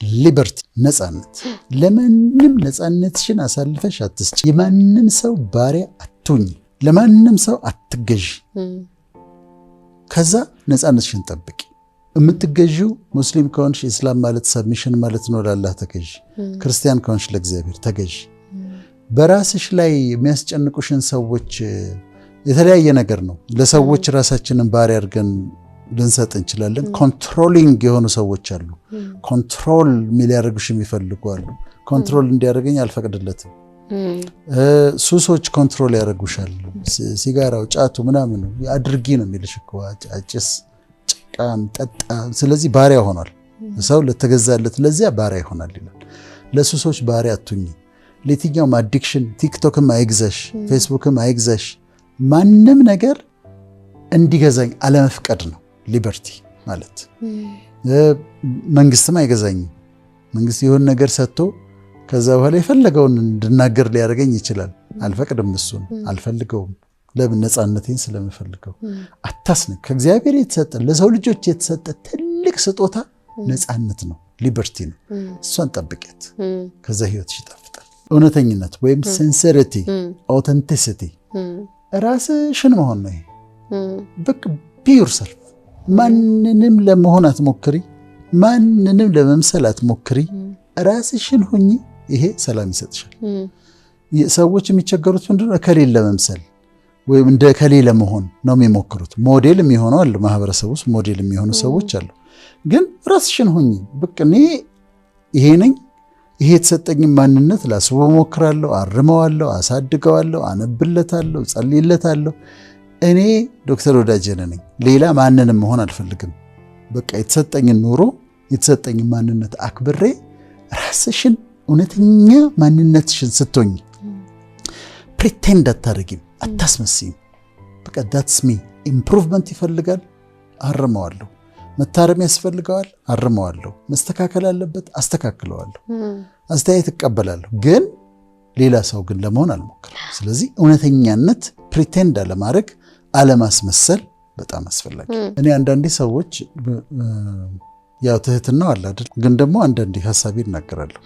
ሊበርቲ ነፃነት። ለማንም ነፃነትሽን አሳልፈሽ አትስጪ። የማንም ሰው ባሪያ አትሁኚ። ለማንም ሰው አትገዢ። ከዛ ነፃነትሽን ጠብቂ። የምትገዢው ሙስሊም ከሆንሽ ኢስላም ማለት ሰብሚሽን ማለት ነው፣ ለአላህ ተገዢ። ክርስቲያን ከሆንሽ ለእግዚአብሔር ተገዢ። በራስሽ ላይ የሚያስጨንቁሽን ሰዎች የተለያየ ነገር ነው። ለሰዎች ራሳችንን ባሪያ አድርገን ልንሰጥ እንችላለን። ኮንትሮሊንግ የሆኑ ሰዎች አሉ። ኮንትሮል ሊያደርጉሽ የሚፈልጉ አሉ። ኮንትሮል እንዲያደርገኝ አልፈቅድለትም። ሱሶች ኮንትሮል ያደርጉሻል። ሲጋራው፣ ጫቱ ምናምን አድርጊ ነው የሚልሽ እኮ አጭስ፣ ጭቃም፣ ጠጣ። ስለዚህ ባሪያ ሆኗል ሰው። ለተገዛለት ለዚያ ባሪያ ይሆናል ይላል። ለሱሶች ባሪያ አትሁኚ። ለየትኛውም አዲክሽን ቲክቶክም አይግዛሽ፣ ፌስቡክም አይግዛሽ። ማንም ነገር እንዲገዛኝ አለመፍቀድ ነው ሊበርቲ ማለት። መንግስትም አይገዛኝም። መንግስት የሆነ ነገር ሰጥቶ ከዛ በኋላ የፈለገውን እንድናገር ሊያደርገኝ ይችላል። አልፈቅድም፣ እሱን አልፈልገውም። ለምን? ነፃነቴን ስለምፈልገው። አታስነክ። ከእግዚአብሔር የተሰጠ ለሰው ልጆች የተሰጠ ትልቅ ስጦታ ነፃነት ነው፣ ሊበርቲ ነው። እሷን ጠብቂያት፣ ከዛ ህይወትሽ ይጣፍጣል። እውነተኝነት ወይም ሲንሰሪቲ፣ ኦተንቲሲቲ ራስሽን መሆን ነው። በቃ ቢ ዮርሰልፍ። ማንንም ለመሆን አትሞክሪ፣ ማንንም ለመምሰል አትሞክሪ። ራስሽን ሁኚ። ይሄ ሰላም ይሰጥሻል። ሰዎች የሚቸገሩት ምንድነው? ከሌለ ለመምሰል ወይም እንደ ከሌ ለመሆን ነው የሚሞክሩት። ሞዴል የሚሆኑ አሉ፣ ማህበረሰብ ውስጥ ሞዴል የሚሆኑ ሰዎች አሉ። ግን ራስሽን ሁኚ። በቃ እኔ ይሄ ነኝ፣ ይሄ የተሰጠኝ ማንነት ላስበው ሞክራለሁ፣ አርመዋለሁ፣ አሳድገዋለሁ፣ አነብለታለሁ፣ ጸልይለታለሁ። እኔ ዶክተር ወዳጄነ ነኝ፣ ሌላ ማንንም መሆን አልፈልግም። በቃ የተሰጠኝን ኑሮ የተሰጠኝን ማንነት አክብሬ ራስሽን እውነተኛ ማንነትሽን ስትሆኝ ፕሪቴንድ አታደርጊም፣ አታስመስይም። በቃ ዳትስ ሚ። ኢምፕሩቭመንት ይፈልጋል፣ አርመዋለሁ። መታረም ያስፈልገዋል፣ አርመዋለሁ። መስተካከል አለበት፣ አስተካክለዋለሁ። አስተያየት እቀበላለሁ፣ ግን ሌላ ሰው ግን ለመሆን አልሞክርም። ስለዚህ እውነተኛነት ፕሪቴንድ አለማድረግ፣ አለማስመሰል በጣም አስፈላጊ። እኔ አንዳንዴ ሰዎች ያው ትህትናው አለ አይደል፣ ግን ደግሞ አንዳንዴ ሐሳቤ እናገራለሁ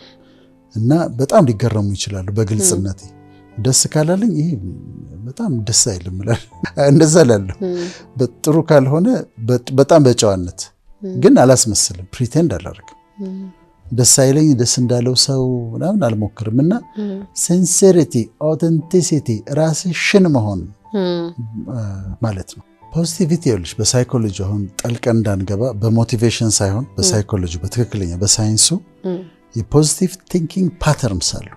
እና በጣም ሊገረሙ ይችላሉ በግልጽነቴ። ደስ ካላለኝ ይሄ በጣም ደስ አይልም እላለሁ፣ እንደዛ እላለሁ። በጥሩ ካልሆነ በጣም በጨዋነት ግን አላስመስልም፣ ፕሪቴንድ አላደርግም። ደስ አይለኝ ደስ እንዳለው ሰው ምናምን አልሞክርም። እና ሲንሲሪቲ፣ ኦተንቲሲቲ ራስሽን መሆን ማለት ነው። ፖዚቲቪቲ ይኸውልሽ፣ በሳይኮሎጂ አሁን ጠልቀን እንዳንገባ በሞቲቬሽን ሳይሆን በሳይኮሎጂ በትክክለኛ በሳይንሱ የፖዚቲቭ ቲንኪንግ ፓተርንስ አሉ፣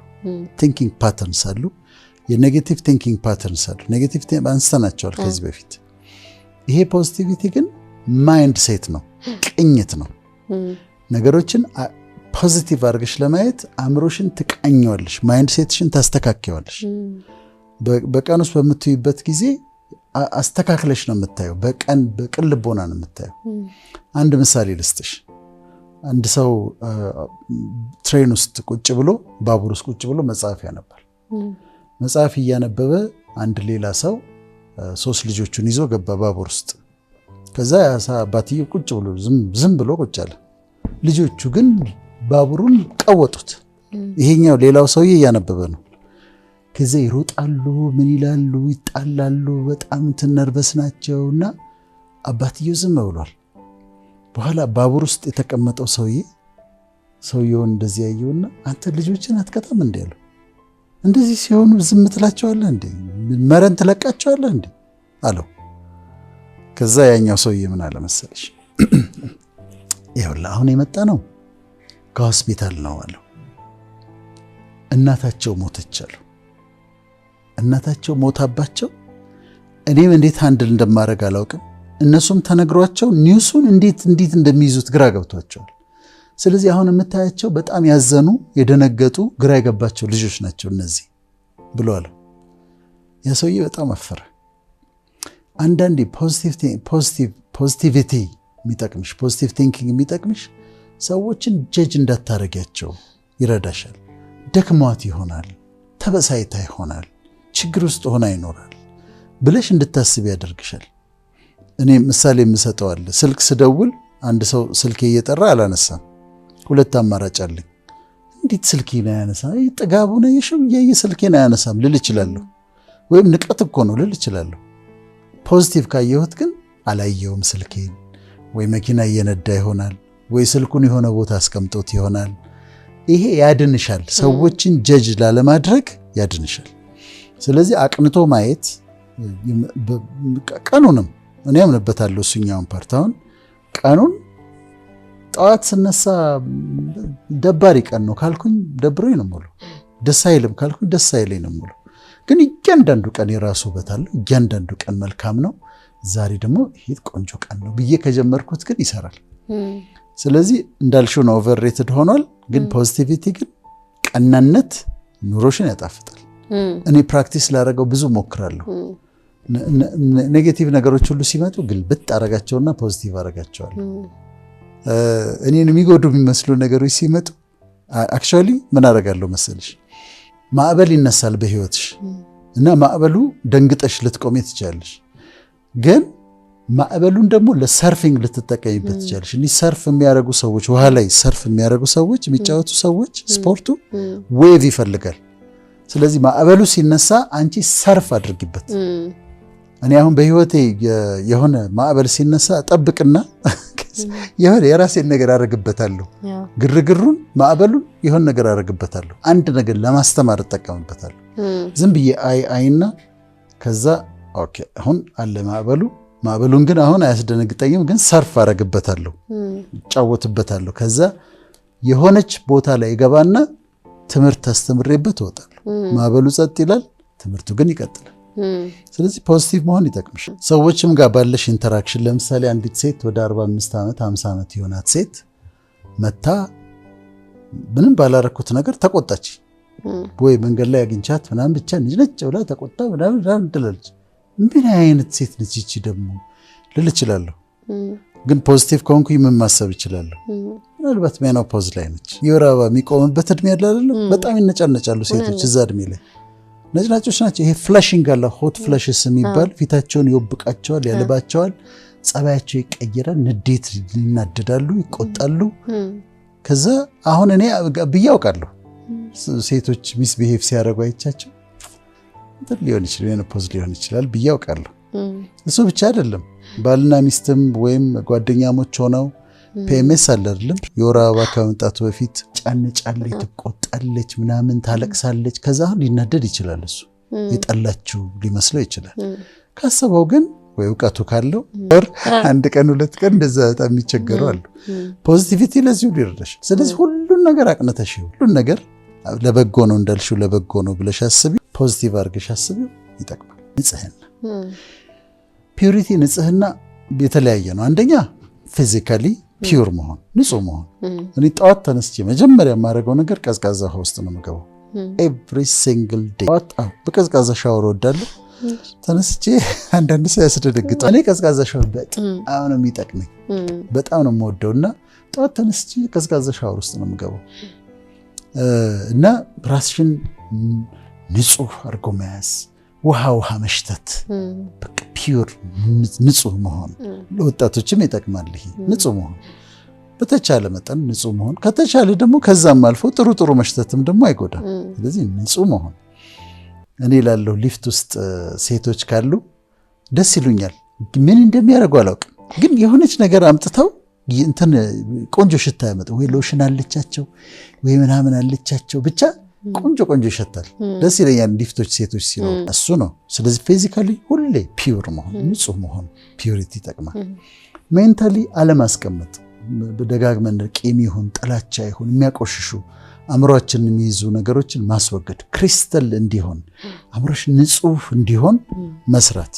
ቲንኪንግ ፓተርንስ አሉ፣ የኔጌቲቭ ቲንኪንግ ፓተርንስ አሉ። ኔጌቲቭ አንስተናቸዋል ከዚህ በፊት። ይሄ ፖዚቲቪቲ ግን ማይንድ ሴት ነው፣ ቅኝት ነው። ነገሮችን ፖዚቲቭ አድርገሽ ለማየት አእምሮሽን ትቃኘዋለሽ፣ ማይንድ ሴትሽን ታስተካክያለሽ። በቀን ውስጥ በምትይበት ጊዜ አስተካክለሽ ነው የምታየው። በቀን በቅን ልቦና ነው የምታየው። አንድ ምሳሌ ልስጥሽ። አንድ ሰው ትሬን ውስጥ ቁጭ ብሎ፣ ባቡር ውስጥ ቁጭ ብሎ መጽሐፍ ያነባል። መጽሐፍ እያነበበ አንድ ሌላ ሰው 3 ልጆቹን ይዞ ገባ ባቡር ውስጥ። ከዛ አባትየው ቁጭ ብሎ ዝም ብሎ ቁጭ አለ። ልጆቹ ግን ባቡሩን ቀወጡት። ይሄኛው ሌላው ሰውዬ እያነበበ ነው። ከዛ ይሮጣሉ፣ ምን ይላሉ፣ ይጣላሉ። በጣም ነርቨስ ናቸውና አባትየው ዝም ብሏል። በኋላ ባቡር ውስጥ የተቀመጠው ሰውየውን እንደዚህ ያየውና አንተ ልጆችን አትቀጣም እንዴ አለው። እንደዚህ ሲሆኑ ዝም ትላቸዋለህ እንዴ? መረን ትለቃቸዋለህ እንዴ አለው። ከዛ ያኛው ሰውዬ ምን አለ መሰለሽ፣ ይኸውልህ አሁን የመጣ ነው ከሆስፒታል ነው አለው። እናታቸው ሞተች አለው። እናታቸው ሞታባቸው እኔም እንዴት ሃንድል እንደማደርግ አላውቅም። እነሱም ተነግሯቸው ኒውሱን እንዴት እንደሚይዙት ግራ ገብቷቸዋል። ስለዚህ አሁን የምታያቸው በጣም ያዘኑ፣ የደነገጡ፣ ግራ የገባቸው ልጆች ናቸው እነዚህ ብሎ አለው። ያ ሰውዬ በጣም አፈረ። አንዳንዴ ፖዚቲቪቲ የሚጠቅምሽ፣ ፖዚቲቭ ቲንኪንግ የሚጠቅምሽ ሰዎችን ጀጅ እንዳታረጊያቸው ይረዳሻል። ደክሟት ይሆናል፣ ተበሳይታ ይሆናል፣ ችግር ውስጥ ሆና ይኖራል ብለሽ እንድታስብ ያደርግሻል። እኔ ምሳሌ የምሰጠው አለ። ስልክ ስደውል አንድ ሰው ስልክ እየጠራ አላነሳም። ሁለት አማራጭ አለኝ። እንዴት ስልኬን አያነሳም? ጥጋቡ ነው ስልኬን አያነሳም ልል እችላለሁ። ወይም ንቀት እኮ ነው ልል እችላለሁ። ፖዚቲቭ ካየሁት ግን አላየውም ስልኬን፣ ወይ መኪና እየነዳ ይሆናል፣ ወይ ስልኩን የሆነ ቦታ አስቀምጦት ይሆናል። ይሄ ያድንሻል፣ ሰዎችን ጀጅ ላለማድረግ ያድንሻል። ስለዚህ አቅንቶ ማየት ቀኑንም እኔ አምንበታለሁ። እሱኛውን ፓርት አሁን ቀኑን ጠዋት ስነሳ ደባሪ ቀን ነው ካልኩኝ ደብሮኝ ነው የምውለው። ደስ አይልም ካልኩኝ ደስ አይለኝ ነው የምውለው። ግን እያንዳንዱ ቀን የራሱ ውበት አለው። እያንዳንዱ ቀን መልካም ነው። ዛሬ ደግሞ ይሄ ቆንጆ ቀን ነው ብዬ ከጀመርኩት ግን ይሰራል። ስለዚህ እንዳልሽው ነው ኦቨርሬትድ ሆኗል። ግን ፖዚቲቪቲ ግን ቀናነት ኑሮሽን ያጣፍጣል። እኔ ፕራክቲስ ላደረገው ብዙ ሞክራለሁ። ኔጌቲቭ ነገሮች ሁሉ ሲመጡ ግልብጥ አረጋቸውና ፖዚቲቭ አረጋቸዋለሁ። እኔን የሚጎዱ የሚመስሉ ነገሮች ሲመጡ አክቹዋሊ ምን አደርጋለሁ መሰልሽ? ማዕበል ይነሳል በህይወትሽ እና ማዕበሉ ደንግጠሽ ልትቆሜ ትችላለሽ። ግን ማዕበሉን ደግሞ ለሰርፊንግ ልትጠቀሚበት ትችላለሽ። እንዲህ ሰርፍ የሚያደርጉ ሰዎች፣ ውሃ ላይ ሰርፍ የሚያደርጉ ሰዎች፣ የሚጫወቱ ሰዎች ስፖርቱ ዌቭ ይፈልጋል። ስለዚህ ማዕበሉ ሲነሳ አንቺ ሰርፍ አድርጊበት። እኔ አሁን በህይወቴ የሆነ ማዕበል ሲነሳ ጠብቅና የሆነ የራሴን ነገር አደርግበታለሁ። ግርግሩን ማዕበሉን የሆነ ነገር አደርግበታለሁ። አንድ ነገር ለማስተማር እጠቀምበታለሁ። ዝም ብዬ አይና ከዛ ኦኬ አሁን አለ ማዕበሉን ግን አሁን አያስደነግጠኝም፣ ግን ሰርፍ አደርግበታለሁ፣ እጫወትበታለሁ። ከዛ የሆነች ቦታ ላይ ገባና ትምህርት አስተምሬበት እወጣለሁ። ማዕበሉ ጸጥ ይላል፣ ትምህርቱ ግን ይቀጥላል። ስለዚህ ፖዚቲቭ መሆን ይጠቅምሻል። ሰዎችም ጋር ባለሽ ኢንተራክሽን፣ ለምሳሌ አንዲት ሴት ወደ 45 ዓመት 50 ዓመት የሆናት ሴት መታ ምንም ባላረኩት ነገር ተቆጣች፣ ወይ መንገድ ላይ አግኝቻት ምናምን ብቻ ነጭ ብላ ተቆጣ ምናምን ትላለች። ምን አይነት ሴት ነች ይቺ ደግሞ ልል እችላለሁ። ግን ፖዚቲቭ ከሆንኩኝ ምን ማሰብ እችላለሁ? ምናልባት ሜኖፖዝ ላይ ነች። የወር አበባ የሚቆምበት እድሜ ያለ አይደለም። በጣም ይነጫነጫሉ ሴቶች እዛ እድሜ ላይ ነጭናጮች ናቸው። ይሄ ፍላሽንግ አለ፣ ሆት ፍላሽስ የሚባል ፊታቸውን ይወብቃቸዋል፣ ያልባቸዋል፣ ጸባያቸው ይቀየራል፣ ንዴት ይናደዳሉ፣ ይቆጣሉ። ከዛ አሁን እኔ ብዬ አውቃለሁ ሴቶች ሚስ ቢሄቭ ሲያደርጉ አይቻቸው ሊሆን ይችላል ሜኖፖዝ ሊሆን ይችላል ብዬ አውቃለሁ። እሱ ብቻ አይደለም፣ ባልና ሚስትም ወይም ጓደኛሞች ሆነው ፒኤምኤስ አለ አይደለም፣ የወር አበባ ከመምጣቱ በፊት ጫነጫለች፣ ትቆጣለች፣ ምናምን ታለቅሳለች። ከዛ ሊናደድ ይችላል። እሱ የጠላችው ሊመስለው ይችላል። ካሰበው ግን ወይ እውቀቱ ካለው አንድ ቀን ሁለት ቀን እንደዛ በጣም የሚቸገሩ አሉ። ፖዚቲቪቲ ለዚሁ ሊረዳሽ። ስለዚህ ሁሉን ነገር አቅንተሽ ሁሉን ነገር ለበጎ ነው እንዳልሽው ለበጎ ነው ብለሽ አስቢ፣ ፖዚቲቭ አድርገሽ አስቢ፣ ይጠቅማል። ንጽህና ፒዩሪቲ፣ ንጽህና የተለያየ ነው። አንደኛ ፊዚካሊ ፒዩር መሆን፣ ንጹህ መሆን። እኔ ጠዋት ተነስቼ መጀመሪያ የማደርገው ነገር ቀዝቃዛ ውሃ ውስጥ ነው የምገባው። ኤቭሪ ሲንግል ዴይ ጠዋት በቀዝቃዛ ሻወር እወዳለሁ። ተነስቼ አንዳንድ ሰው ያስደነግጣል። እኔ ቀዝቃዛ ሻወር በጣም ነው የሚጠቅመኝ፣ በጣም ነው የምወደው እና ጠዋት ተነስቼ ቀዝቃዛ ሻወር ውስጥ ነው የምገባው እና ራስሽን ንጹህ አድርጎ መያዝ፣ ውሃ መሽተት፣ በቃ ፒዩር ንጹህ መሆን ለወጣቶችም ይጠቅማል። ይሄ ንጹህ መሆን በተቻለ መጠን ንጹህ መሆን፣ ከተቻለ ደግሞ ከዛም አልፎ ጥሩ መሽተትም ደግሞ አይጎዳም። ስለዚህ ንጹህ መሆን። እኔ ላለው ሊፍት ውስጥ ሴቶች ካሉ ደስ ይሉኛል። ምን እንደሚያደርጉ አላውቅም፣ ግን የሆነች ነገር አምጥተው እንትን ቆንጆ ሽታ ያመጣ፣ ወይ ሎሽን አለቻቸው ወይ ምናምን አለቻቸው፣ ብቻ ቆንጆ ይሸታል። ደስ ይለኛል ሊፍቶች ሴቶች ሲኖሩ፣ እሱ ነው። ስለዚህ ፊዚካሊ ሁሌ ፒዩር መሆን፣ ንጹህ መሆን፣ ፒዩሪቲ ይጠቅማል። ሜንታሊ አለማስቀመጥ፣ ደጋግመን ቂም ይሁን ጥላቻ ይሁን የሚያቆሽሹ አእምሮአችንን የሚይዙ ነገሮችን ማስወገድ፣ ክሪስተል እንዲሆን አእምሮሽ ንጹህ እንዲሆን መስራት።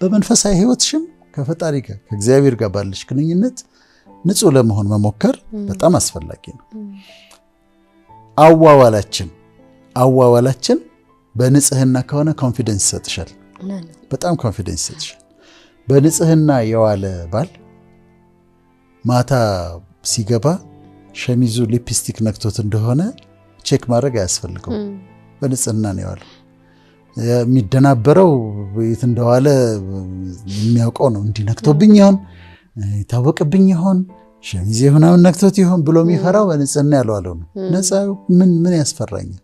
በመንፈሳዊ ህይወትሽም ከፈጣሪ ጋር ከእግዚአብሔር ጋር ባለሽ ግንኙነት ንጹህ ለመሆን መሞከር በጣም አስፈላጊ ነው። አዋዋላችን በንጽህና ከሆነ ኮንፊደንስ ይሰጥሻል። በጣም ኮንፊደንስ ይሰጥሻል። በንጽህና የዋለ ባል ማታ ሲገባ ሸሚዙ ሊፕስቲክ ነክቶት እንደሆነ ቼክ ማድረግ አያስፈልገው። በንጽህና ነው የዋለው። የሚደናበረው የት እንደዋለ የሚያውቀው ነው። እንዲነክቶብኝ ይሆን፣ ይታወቅብኝ ይሆን፣ ሸሚዜ ምናምን ነክቶት ይሆን ብሎ የሚፈራው በንጽህና ያልዋለው ነው። ነፃ ምን ያስፈራኛል?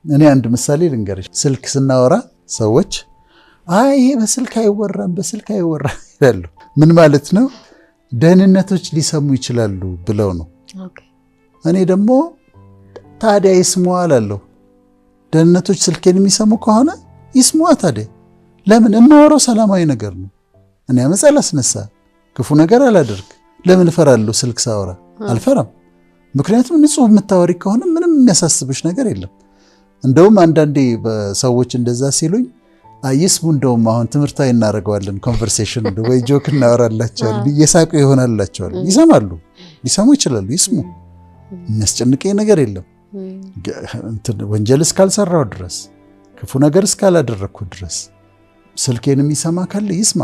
እኔ አንድ ምሳሌ ልንገርሽ። ስልክ ስናወራ ሰዎች አይ ይሄ በስልክ አይወራም ይላሉ። ምን ማለት ነው? ደህንነቶች ሊሰሙ ይችላሉ ብለው ነው። እኔ ደግሞ ታዲያ ይስሙዋ እላለሁ። ደህንነቶች ስልኬን የሚሰሙ ከሆነ ይስሙዋ። ታዲያ ለምን? የማወራው ሰላማዊ ነገር ነው። እኔ አመፅ አላስነሳ፣ ክፉ ነገር አላደርግ። ለምን እፈራለሁ? ስልክ ሳወራ አልፈራም። ምክንያቱም ንጹህ የምታወሪ ከሆነ ምንም የሚያሳስብሽ ነገር የለም። እንደውም አንዳንዴ ሰዎች እንደዛ ሲሉኝ ይስሙ፣ እንደውም አሁን ትምህርታዊ እናደርገዋለን፣ ኮንቨርሴሽን ወይ ጆክ እናወራላቸዋለን፣ እየሳቁ ይሆናላቸዋል። ይሰማሉ፣ ሊሰሙ ይችላሉ። ይስሙ፣ የሚያስጨንቀኝ ነገር የለም። ወንጀል እስካልሰራው ድረስ፣ ክፉ ነገር እስካላደረግኩ ድረስ ስልኬን የሚሰማ ካለ ይስማ።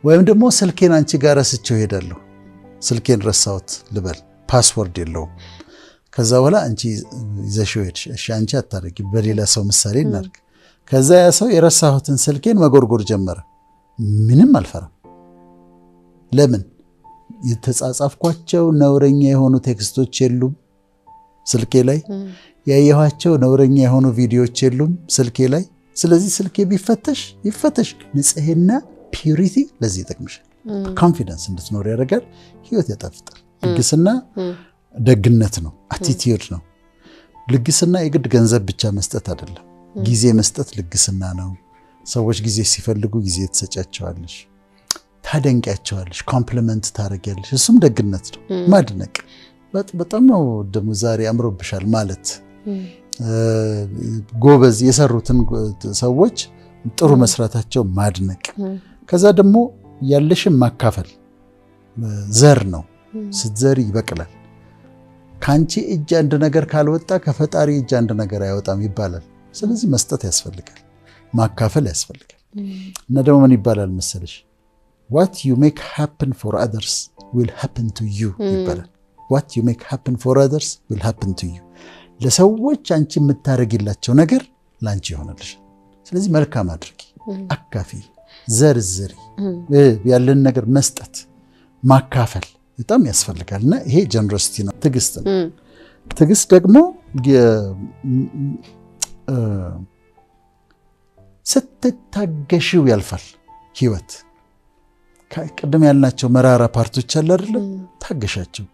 ወይም ደግሞ ስልኬን አንቺ ጋር ረስቼው ሄዳለሁ፣ ስልኬን ረሳሁት ልበል፣ ፓስወርድ የለውም። ከዛ በኋላ አንቺ ይዘሽው ሄድሽ። እሺ አንቺ አታደርጊ፣ በሌላ ሰው ምሳሌ እናድርግ። ከዛ ያ ሰው የረሳሁትን ስልኬን መጎርጎር ጀመረ። ምንም አልፈራም። ለምን? የተጻጻፍኳቸው ነውረኛ የሆኑ ቴክስቶች የሉም ስልኬ ላይ፣ ያየኋቸው ነውረኛ የሆኑ ቪዲዮዎች የሉም ስልኬ ላይ። ስለዚህ ስልኬ ቢፈተሽ ይፈተሽ፣ ንጽህና ፒዩሪቲ ለዚህ ይጠቅምሻል። ኮንፊደንስ እንድትኖር ያደርጋል። ህይወት ያጣፍጣል። ልግስና ደግነት ነው፣ አቲቲዩድ ነው። ልግስና የግድ ገንዘብ ብቻ መስጠት አይደለም። ጊዜ መስጠት ልግስና ነው። ሰዎች ጊዜ ሲፈልጉ ጊዜ ትሰጫቸዋለሽ፣ ታደንቂያቸዋለሽ፣ ኮምፕሊመንት ታደርጊያለሽ። እሱም ደግነት ነው። ማድነቅ በጣም ነው ደግሞ ዛሬ አምሮብሻል ማለት፣ ጎበዝ የሰሩትን ሰዎች ጥሩ መስራታቸው ማድነቅ። ከዛ ደግሞ ያለሽን ማካፈል ዘር ነው። ስትዘሪ ይበቅላል። ከአንቺ እጅ አንድ ነገር ካልወጣ ከፈጣሪ እጅ አንድ ነገር አይወጣም ይባላል። ስለዚህ መስጠት ያስፈልጋል፣ ማካፈል ያስፈልጋል። እና ደግሞ ምን ይባላል መሰለሽ? what you make happen for others will happen to you ይባላል። what you make happen for others will happen to you። ለሰዎች አንቺ የምታረጊላቸው ነገር ላንቺ ይሆናልሽ። ስለዚህ መልካም አድርጊ፣ አካፊ፣ ዘርዝሪ። ያለን ነገር መስጠት፣ ማካፈል በጣም ያስፈልጋል። እና ይሄ ጀነሮሲቲ ነው። ትዕግስት ነው። ትዕግስት ደግሞ ስትታገሽው ያልፋል ህይወት። ቅድም ያልናቸው መራራ ፓርቶች አለ አይደለ? ታገሻቸው፣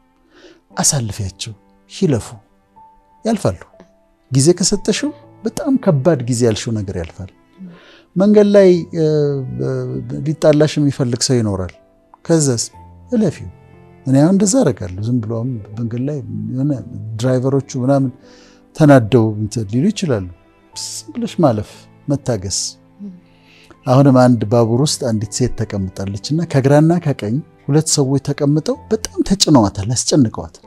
አሳልፊያቸው፣ ይለፉ፣ ያልፋሉ። ጊዜ ከሰጠሽው በጣም ከባድ ጊዜ ያልሽው ነገር ያልፋል። መንገድ ላይ ሊጣላሽ የሚፈልግ ሰው ይኖራል። ከዛስ እለፊው። እኔ አሁን እንደዛ አደርጋለሁ። ዝም ብሎ መንገድ ላይ የሆነ ድራይቨሮቹ ምናምን ተናደው ሊሉ ይችላሉ። ዝም ብለሽ ማለፍ፣ መታገስ። አሁንም አንድ ባቡር ውስጥ አንዲት ሴት ተቀምጣለች እና ከግራና ከቀኝ ሁለት ሰዎች ተቀምጠው በጣም ተጭነዋታል፣ ያስጨንቀዋታል።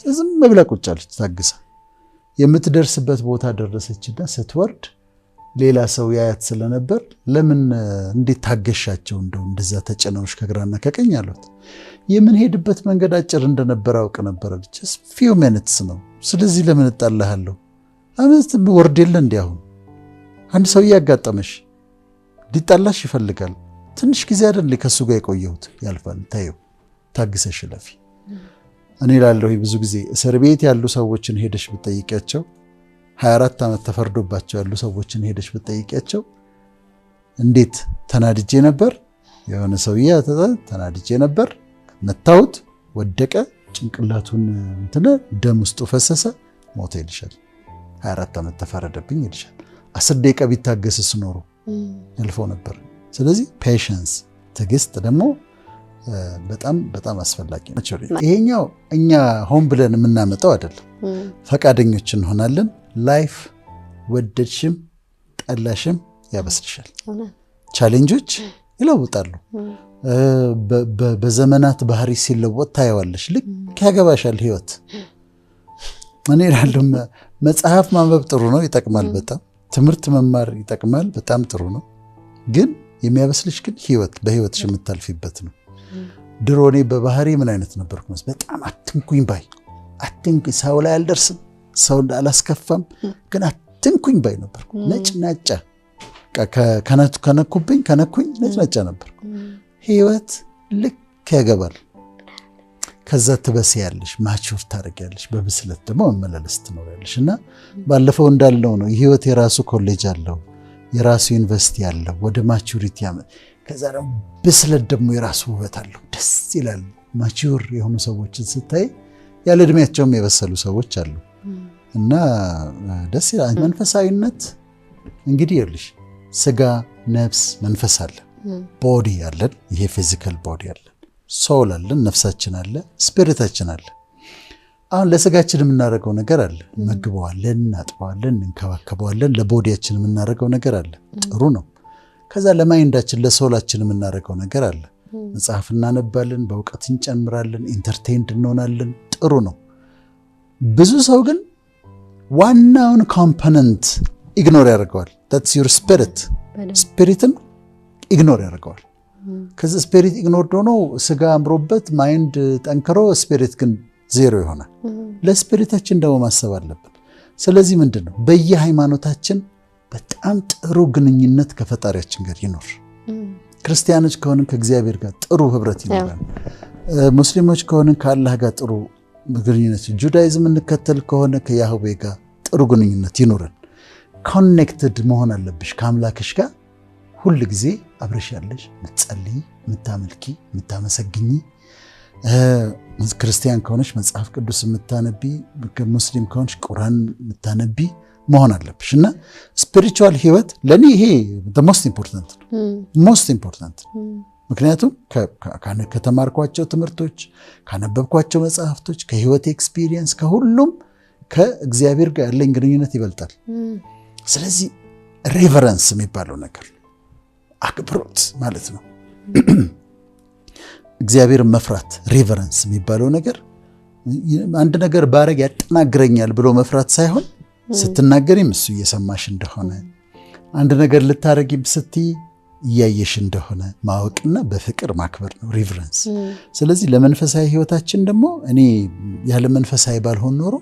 ዝም ብላ ቁጭ አለች ታግሳ። የምትደርስበት ቦታ ደረሰችና ስትወርድ ሌላ ሰው ያያት ስለነበር ለምን እንዴት ታገሻቸው እንደዛ ተጭነውሽ ከግራና ከቀኝ አሏት። የምንሄድበት መንገድ አጭር እንደነበር አውቅ ነበር አለች። ፊው ሚኒትስ ነው። ስለዚህ ለምን እጣልሃለሁ? አመት ወርድ የለ እንዴ? አሁን አንድ ሰው ያጋጠመሽ ሊጣላሽ ይፈልጋል። ትንሽ ጊዜ አይደል ከሱ ጋር የቆየሁት? ያልፋል። ታየው፣ ታግሰሽ ለፊ። እኔ ላለሁ ብዙ ጊዜ እስር ቤት ያሉ ሰዎችን ሄደሽ ብትጠይቂያቸው 24 ዓመት ተፈርዶባቸው ያሉ ሰዎችን ሄደሽ ብትጠይቂያቸው እንዴት ተናድጄ ነበር፣ የሆነ ሰውዬ ተናድጄ ነበር፣ መታውት፣ ወደቀ፣ ጭንቅላቱን ደም ውስጡ ፈሰሰ፣ ሞተ ይልሻል። 24 ዓመት ተፈረደብኝ ይልሻል። 10 ደቂቃ ቢታገስስ ኖሮ ያልፈው ነበር። ስለዚህ ፔሽንስ፣ ትዕግስት ደግሞ በጣም በጣም አስፈላጊ ነው። ይሄኛው እኛ ሆን ብለን የምናመጣው አይደለም፣ ፈቃደኞች እንሆናለን። ላይፍ ወደድሽም ጠላሽም ያበስልሻል። ቻሌንጆች ይለውጣሉ። በዘመናት ባህሪ ሲለወጥ ታየዋለሽ። ልክ ያገባሻል ህይወት። እኔ እላለሁ መጽሐፍ ማንበብ ጥሩ ነው፣ ይጠቅማል በጣም። ትምህርት መማር ይጠቅማል፣ በጣም ጥሩ ነው። ግን የሚያበስልሽ ግን ህይወት፣ በህይወትሽ የምታልፊበት ነው። ድሮ እኔ በባህሪ ምን አይነት ነበርኩ? በጣም አትንኩኝ ባይ፣ አትንኩኝ፣ ሰው ላይ አልደርስም፣ ሰው አላስከፋም፣ ግን አትንኩኝ ባይ ነበርኩ። ነጭናጫ፣ ከነኩኝ ነጭናጫ ነበርኩ። ህይወት ልክ ያገባል። ከዛ ትበስያለሽ፣ ማቹር ታደርጊያለሽ፣ በብስለት ደግሞ መመላለስ ትኖሪያለሽ። እና ባለፈው እንዳልነው ነው የህይወት የራሱ ኮሌጅ አለው፣ የራሱ ዩኒቨርሲቲ አለው፣ ወደ ማቹሪቲ ከዛ ደግሞ ብስለት ደግሞ የራሱ ውበት አለው። ደስ ይላል። ማቹር የሆኑ ሰዎችን ስታይ ያለ እድሜያቸውም የበሰሉ ሰዎች አሉ እና ደስ ይላል። መንፈሳዊነት እንግዲህ ይኸውልሽ ስጋ፣ ነፍስ፣ መንፈስ አለ። ቦዲ አለን፣ ይሄ ፊዚካል ቦዲ አለን። ሶል አለን፣ ነፍሳችን አለ፣ ስፒሪታችን አለ። አሁን ለስጋችን የምናደርገው ነገር አለ፣ እንመግበዋለን፣ እናጥበዋለን፣ እንከባከበዋለን። ለቦዲያችን የምናደርገው ነገር አለ፣ ጥሩ ነው። ከዛ ለማይንዳችን ለሶላችን የምናደርገው ነገር አለ። መጽሐፍ እናነባለን፣ በእውቀት እንጨምራለን፣ ኢንተርቴይንድ እንሆናለን፣ ጥሩ ነው። ብዙ ሰው ግን ዋናውን ኮምፖነንት ኢግኖር ያደርገዋል። that's your spirit ስፒሪትን ኢግኖር ያደርገዋል። ከዚህ ስፒሪት ኢግኖር ሆኖ ስጋ አምሮበት ማይንድ ጠንክሮ ስፒሪት ግን ዜሮ ይሆናል። ለስፒሪታችን ደግሞ ማሰብ አለብን። ስለዚህ ምንድነው በየሃይማኖታችን በጣም ጥሩ ግንኙነት ከፈጣሪያችን ጋር ይኖር። ክርስቲያኖች ከሆንን ከእግዚአብሔር ጋር ጥሩ ህብረት ይኖራል። ሙስሊሞች ከሆንን ከአላህ ጋር ጥሩ ግንኙነት፣ ጁዳይዝም እንከተል ከሆነ ከያህዌ ጋር ጥሩ ግንኙነት ይኖረን። ኮኔክትድ መሆን አለብሽ ከአምላክሽ ጋር። ሁል ጊዜ አብረሽ ያለሽ ምትጸልይ፣ ምታመልኪ፣ ምታመሰግኝ። ክርስቲያን ከሆነች መጽሐፍ ቅዱስ ምታነቢ፣ ሙስሊም ከሆነች ቁርአን ምታነቢ መሆን አለብሽ። እና ስፒሪቹዋል ህይወት ለኔ ይሄ ሞስት ኢምፖርታንት ነው። ሞስት ኢምፖርታንት ምክንያቱም ከተማርኳቸው ትምህርቶች፣ ካነበብኳቸው መጽሐፍቶች፣ ከህይወት ኤክስፒሪየንስ፣ ከሁሉም ከእግዚአብሔር ጋር ያለኝ ግንኙነት ይበልጣል። ስለዚህ ሬቨረንስ የሚባለው ነገር አክብሮት ማለት ነው። እግዚአብሔርን መፍራት ሬቨረንስ የሚባለው ነገር አንድ ነገር ባረግ ያጠናግረኛል ብሎ መፍራት ሳይሆን ስትናገሪም እሱ እየሰማሽ እንደሆነ፣ አንድ ነገር ልታረጊም ስትይ እያየሽ እንደሆነ ማወቅና በፍቅር ማክበር ነው ሪቨረንስ። ስለዚህ ለመንፈሳዊ ህይወታችን ደግሞ እኔ ያለ መንፈሳዊ ባልሆን ኖሮ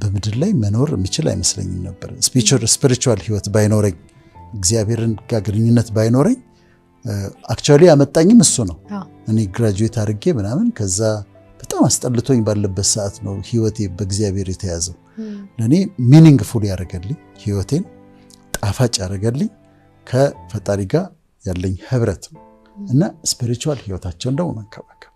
በምድር ላይ መኖር የሚችል አይመስለኝም ነበር። ስፒሪቹዋል ህይወት ባይኖረኝ፣ እግዚአብሔርን ጋር ግንኙነት ባይኖረኝ፣ አክቹዋሊ ያመጣኝም እሱ ነው። እኔ ግራጁዌት አድርጌ ምናምን ከዛ በጣም አስጠልቶኝ ባለበት ሰዓት ነው ህይወቴ በእግዚአብሔር የተያዘው። ለእኔ ሚኒንግፉል ያደረገልኝ፣ ህይወቴን ጣፋጭ ያደረገልኝ ከፈጣሪ ጋር ያለኝ ህብረት ነው። እና ስፒሪቹዋል ህይወታቸውን ደግሞ መንከባከብ